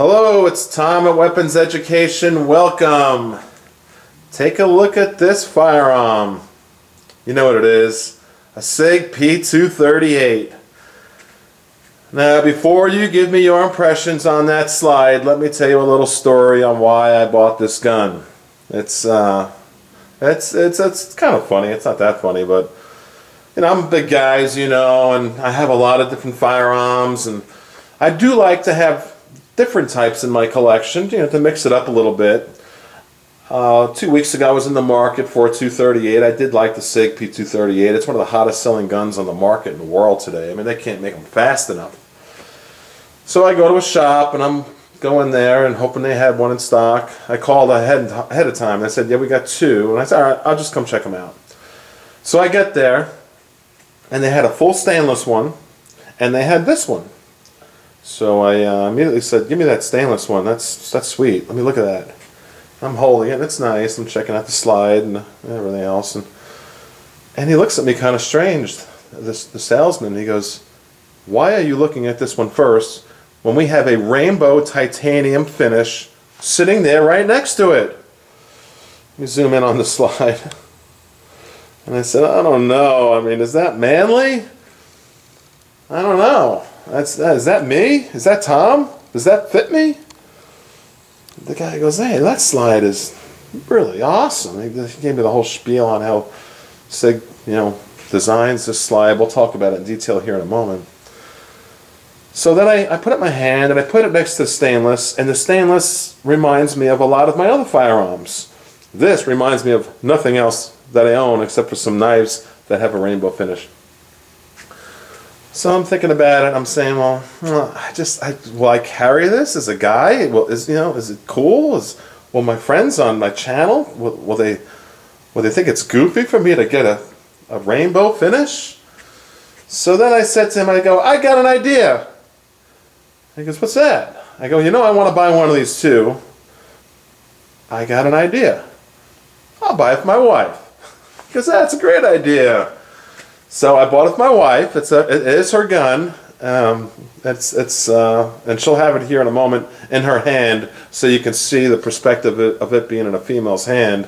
Hello, it's Tom at Weapons Education. Welcome. Take a look at this firearm. You know what it is. A Sig P 238. Now, before you give me your impressions on that slide, let me tell you a little story on why I bought this gun. It's kind of funny. It's not that funny, but you know, I'm a big guy, as you know, and I have a lot of different firearms, and I do like to have different types in my collection, you know, to mix it up a little bit. 2 weeks ago I was in the market for a 238. I did like the Sig P 238. It's one of the hottest selling guns on the market in the world today. I mean, they can't make them fast enough. So I go to a shop and I'm going there and hoping they had one in stock. I called ahead of time and I said, yeah, we got two. And I said, all right, I'll just come check them out. So I get there and they had a full stainless one and they had this one. So I immediately said, give me that stainless one. That's sweet. Let me look at that. I'm holding it. It's nice. I'm checking out the slide and everything else. And he looks at me kind of strange, the salesman. He goes, why are you looking at this one first when we have a rainbow titanium finish sitting there right next to it? Let me zoom in on the slide. And I said, I don't know. I mean, is that manly? I don't know. Is that me? Is that Tom? Does that fit me? The guy goes, hey, that slide is really awesome. He gave me the whole spiel on how Sig, designs this slide. We'll talk about it in detail here in a moment. So then I put up my hand and I put it next to the stainless, and the stainless reminds me of a lot of my other firearms. This reminds me of nothing else that I own except for some knives that have a rainbow finish. So I'm thinking about it. I'm saying, well, will I carry this as a guy? Well, is it cool? Will my friends on my channel will they think it's goofy for me to get a rainbow finish? So then I said to him, I got an idea. He goes, what's that? I go, I want to buy one of these too. I got an idea. I'll buy it for my wife. He goes, that's a great idea. So I bought it for my wife. It is her gun. And she'll have it here in a moment in her hand, so you can see the perspective of it being in a female's hand.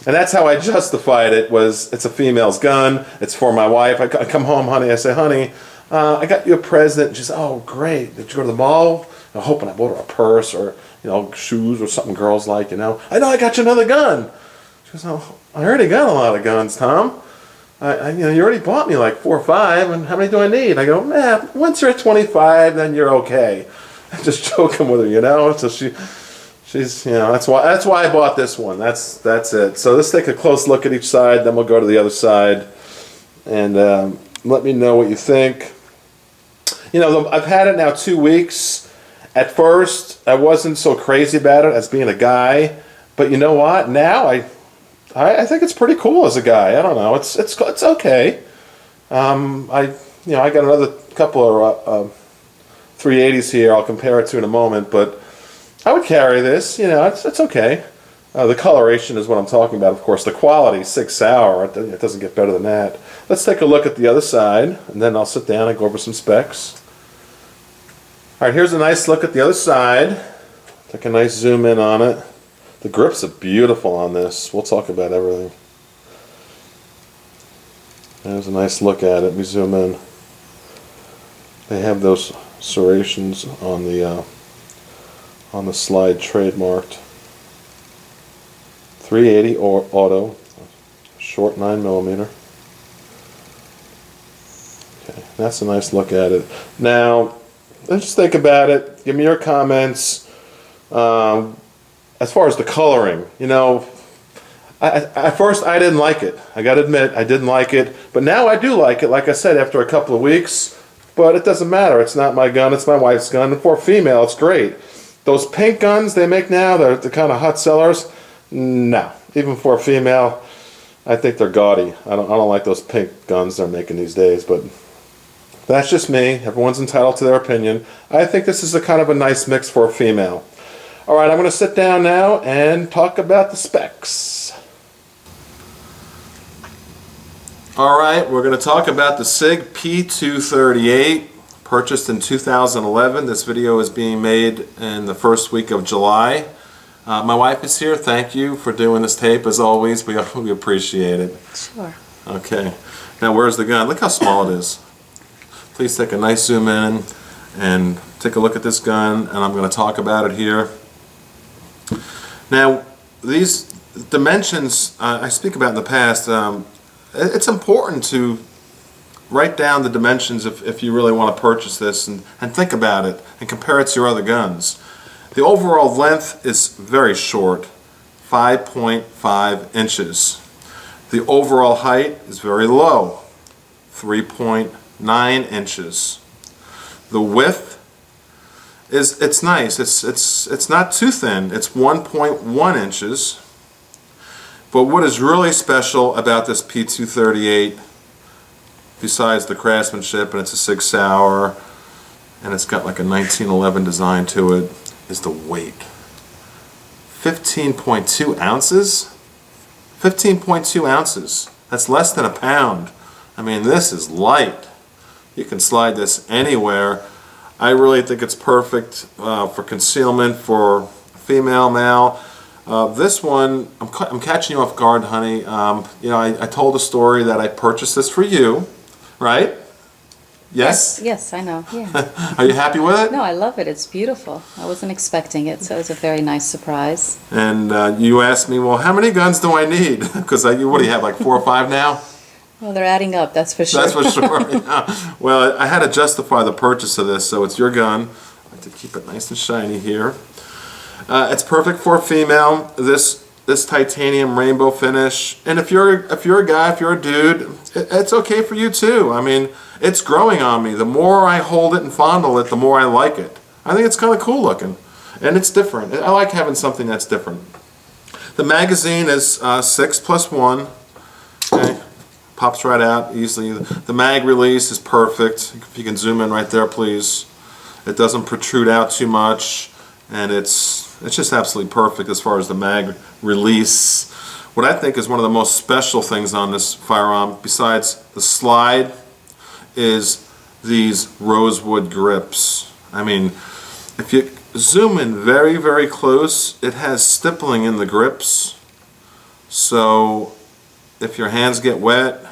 And that's how I justified it. It's a female's gun. It's for my wife. I come home, honey. I say, honey, I got you a present. And she says, oh, great. Did you go to the mall? I'm hoping I bought her a purse or shoes or something girls like. I know I got you another gun. She goes, oh, I already got a lot of guns, Tom. You already bought me like 4 or 5, and how many do I need? I go, man, once you're at 25, then you're okay. I'm just joking with her, So she's, that's why I bought this one. That's it. So let's take a close look at each side, then we'll go to the other side, and let me know what you think. I've had it now 2 weeks. At first, I wasn't so crazy about it as being a guy, but you know what? Now I think it's pretty cool as a guy. I don't know. It's okay. I got another couple of 380s here. I'll compare it to in a moment, but I would carry this. It's okay. The coloration is what I'm talking about. Of course, the quality, Sig Sauer. It doesn't get better than that. Let's take a look at the other side, and then I'll sit down and go over some specs. All right, here's a nice look at the other side. Take a nice zoom in on it. The grips are beautiful on this. We'll talk about everything. There's a nice look at it. Let me zoom in. They have those serrations on the slide trademarked. 380 auto, short 9mm. Okay, that's a nice look at it. Now, let's just think about it. Give me your comments. As far as the coloring, at first I didn't like it. I got to admit, I didn't like it. But now I do like it, like I said, after a couple of weeks. But it doesn't matter. It's not my gun. It's my wife's gun. And for a female, it's great. Those pink guns they make now, they're the kind of hot sellers. No. Even for a female, I think they're gaudy. I don't like those pink guns they're making these days. But that's just me. Everyone's entitled to their opinion. I think this is a kind of a nice mix for a female. All right, I'm going to sit down now and talk about the specs. All right, we're going to talk about the Sig P 238. Purchased in 2011. This video is being made in the first week of July. My wife is here. Thank you for doing this tape as always. We appreciate it. Sure. Okay. Now where's the gun? Look how small it is. Please take a nice zoom in and take a look at this gun, and I'm going to talk about it here. Now these dimensions I speak about in the past, it's important to write down the dimensions if you really want to purchase this, and think about it and compare it to your other guns. The overall length is very short, 5.5 inches. The overall height is very low, 3.9 inches. The width it's nice. It's not too thin. It's 1.1 inches. But what is really special about this P238, besides the craftsmanship, and it's a Sig Sauer, and it's got like a 1911 design to it, is the weight. 15.2 ounces? 15.2 ounces. That's less than a pound. I mean, this is light. You can slide this anywhere. I really think it's perfect for concealment for female, male. This one, I'm catching you off guard, honey. You know, I told a story that I purchased this for you, right? Yes? Yes, I know. Yeah. Are you happy with it? No, I love it. It's beautiful. I wasn't expecting it, so it was a very nice surprise. And you asked me, well, how many guns do I need? Because what do you have, like 4 or 5 now? Well, they're adding up, that's for sure. That's for sure. Yeah. Well, I had to justify the purchase of this, so it's your gun. I like to keep it nice and shiny here. It's perfect for a female. This titanium rainbow finish, and if you're a guy, if you're a dude, it's okay for you too. I mean, it's growing on me. The more I hold it and fondle it, the more I like it. I think it's kind of cool looking, and it's different. I like having something that's different. The magazine is 6+1. Okay, pops right out easily. The mag release is perfect. If you can zoom in right there, please. It doesn't protrude out too much, and it's just absolutely perfect as far as the mag release. What I think is one of the most special things on this firearm, besides the slide, is these Rosewood grips. I mean, if you zoom in very, very close, it has stippling in the grips. So if your hands get wet,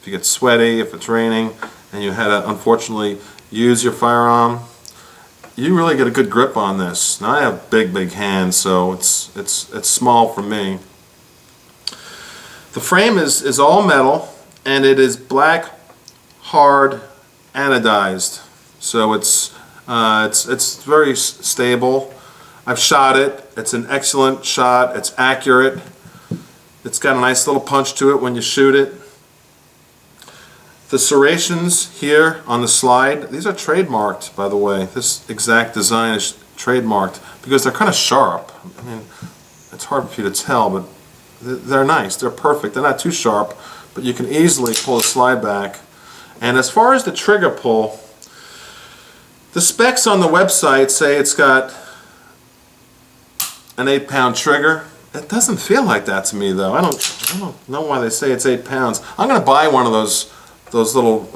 if you get sweaty, if it's raining, and you had to unfortunately use your firearm, you really get a good grip on this. Now I have big hands, so it's small for me. The frame is all metal, and it is black, hard, anodized. So it's very stable. I've shot it. It's an excellent shot. It's accurate. It's got a nice little punch to it when you shoot it. The serrations here on the slide, these are trademarked, by the way. This exact design is trademarked because they're kind of sharp. I mean, it's hard for you to tell, but they're nice. They're perfect. They're not too sharp, but you can easily pull the slide back. And as far as the trigger pull, the specs on the website say it's got an 8-pound trigger. It doesn't feel like that to me, though. I don't know why they say it's 8 pounds. I'm going to buy one of those little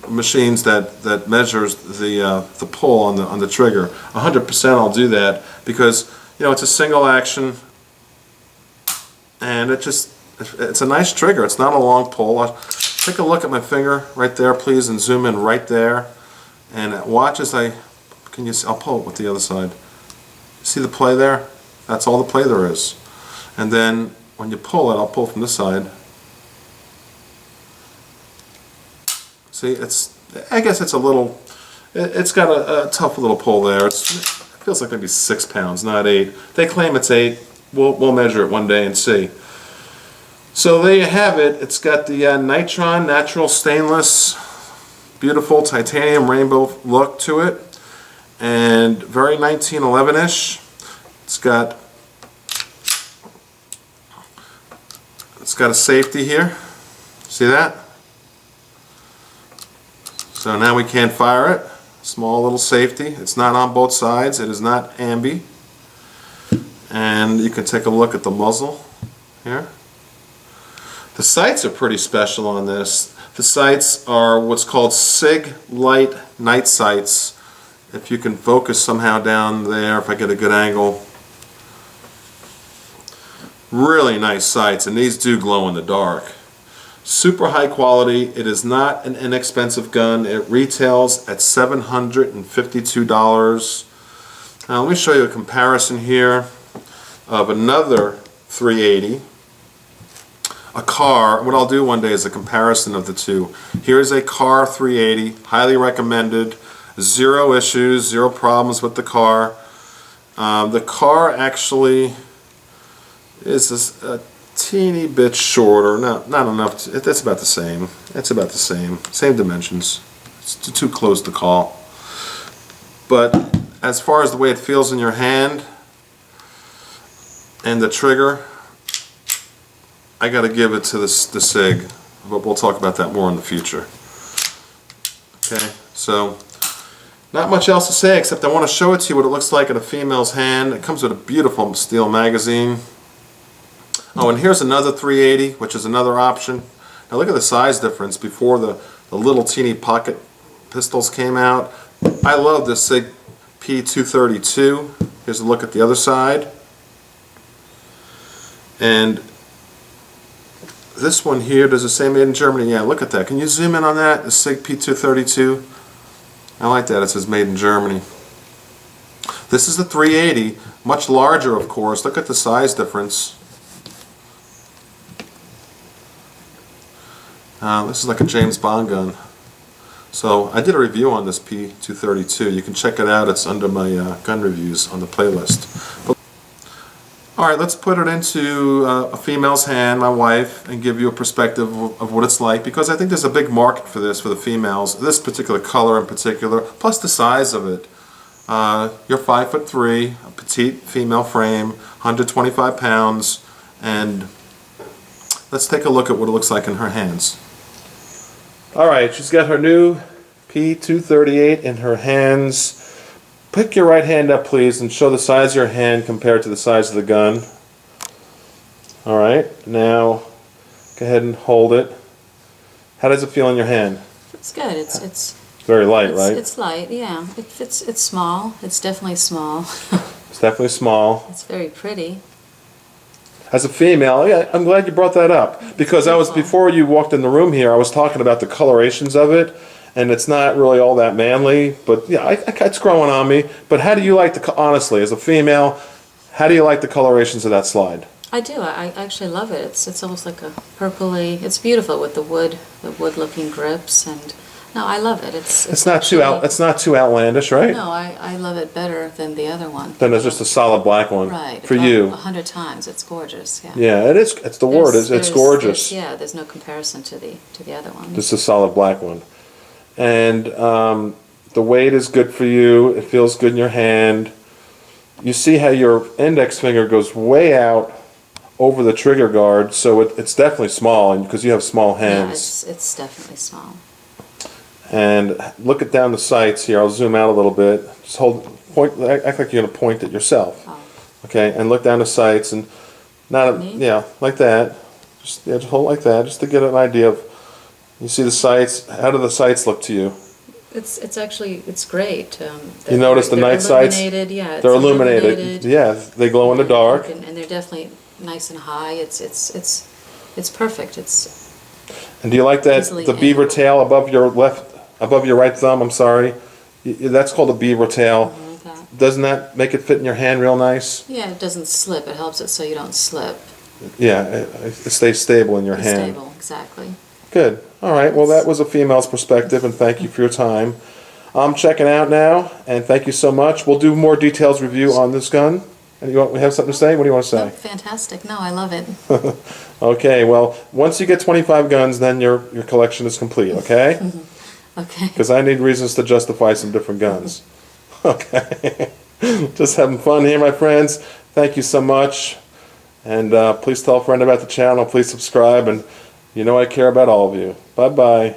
machines that measures the pull on the trigger. 100% I'll do that, because you know it's a single action, and it's a nice trigger. It's not a long pull. Take a look at my finger right there, please, and zoom in right there, and watch as I'll pull it with the other side. See the play there? That's all the play there is. And then when you pull it, I'll pull from this side. See, I guess it's a little, it's got a tough little pull there. It feels like maybe 6 pounds, not 8. They claim it's 8. We'll measure it one day and see. So there you have it. It's got the nitron natural stainless, beautiful titanium rainbow look to it, and very 1911-ish. It's got a safety here. See that? So now we can't fire it. Small little safety. It's not on both sides. It is not ambi. And you can take a look at the muzzle here. The sights are pretty special on this. The sights are what's called Sig Light night sights. If you can focus somehow down there, if I get a good angle. Really nice sights, and these do glow in the dark. Super high quality. It is not an inexpensive gun. It retails at $752. Now let me show you a comparison here of another 380. A car. What I'll do one day is a comparison of the two. Here's a car 380, highly recommended. Zero issues, zero problems with the car. The car actually is a teeny bit shorter, not enough. It's about the same. It's about the same dimensions. It's too close to call. But as far as the way it feels in your hand and the trigger, I got to give it to the Sig, but we'll talk about that more in the future. Okay, so not much else to say except I want to show it to you what it looks like in a female's hand. It comes with a beautiful steel magazine. Oh, and here's another 380, which is another option. Now look at the size difference before the little teeny pocket pistols came out. I love this Sig P 232. Here's a look at the other side. And this one here, does it say made in Germany? Yeah, look at that. Can you zoom in on that? The Sig P 232. I like that. It says made in Germany. This is the 380, much larger, of course. Look at the size difference. This is like a James Bond gun. So I did a review on this P 232. You can check it out. It's under my gun reviews on the playlist. Alright, let's put it into a female's hand, my wife, and give you a perspective of what it's like, because I think there's a big market for this for the females, this particular color in particular, plus the size of it. You're 5'3", a petite female frame, 125 pounds, and let's take a look at what it looks like in her hands. Alright, she's got her new P238 in her hands. Pick your right hand up, please, and show the size of your hand compared to the size of the gun. Alright, now go ahead and hold it. How does it feel in your hand? It's good. It's very light, right? It's light, yeah. It's small. It's definitely small. It's definitely small. It's very pretty. As a female, yeah, I'm glad you brought that up, because before you walked in the room here, I was talking about the colorations of it. And it's not really all that manly, but yeah, it's growing on me. But how do you like honestly, as a female, how do you like the colorations of that slide? I do. I actually love it. It's almost like a purpley. It's beautiful with the wood-looking grips, and no, I love it. It's not too outlandish, right? No, I love it better than the other one. Then there's just a solid black one. Right. For you. 100 times. It's gorgeous. Yeah. Yeah, it is. It's the word. It's gorgeous. Yeah, there's no comparison to the other one. This is a solid black one. And the weight is good for you. It feels good in your hand. You see how your index finger goes way out over the trigger guard, so it's definitely small, and because you have small hands. Yeah, it's definitely small. And look at down the sights here. I'll zoom out a little bit. Just point. Act like you're going to point it yourself. Oh. Okay, and look down the sights, and like that. Just hold like that, just to get an idea of. You see the sights. How do the sights look to you? It's actually great. You notice the night sights? Yeah, they're illuminated. Yeah, they glow in the dark. And they're definitely nice and high. It's perfect. And do you like the beaver tail above your right thumb? I'm sorry, that's called a beaver tail. Like that. Doesn't that make it fit in your hand real nice? Yeah, it doesn't slip. It helps it so you don't slip. Yeah, it stays stable in your hand. Stable, exactly. Good. All right. Well, that was a female's perspective, and thank you for your time. I'm checking out now, and thank you so much. We'll do more details review on this gun. And we have something to say? What do you want to say? Oh, fantastic. No, I love it. Okay. Well, once you get 25 guns, then your collection is complete. Okay. Okay. Because I need reasons to justify some different guns. Okay. Just having fun here, my friends. Thank you so much, and please tell a friend about the channel. Please subscribe, and you know I care about all of you. Bye-bye.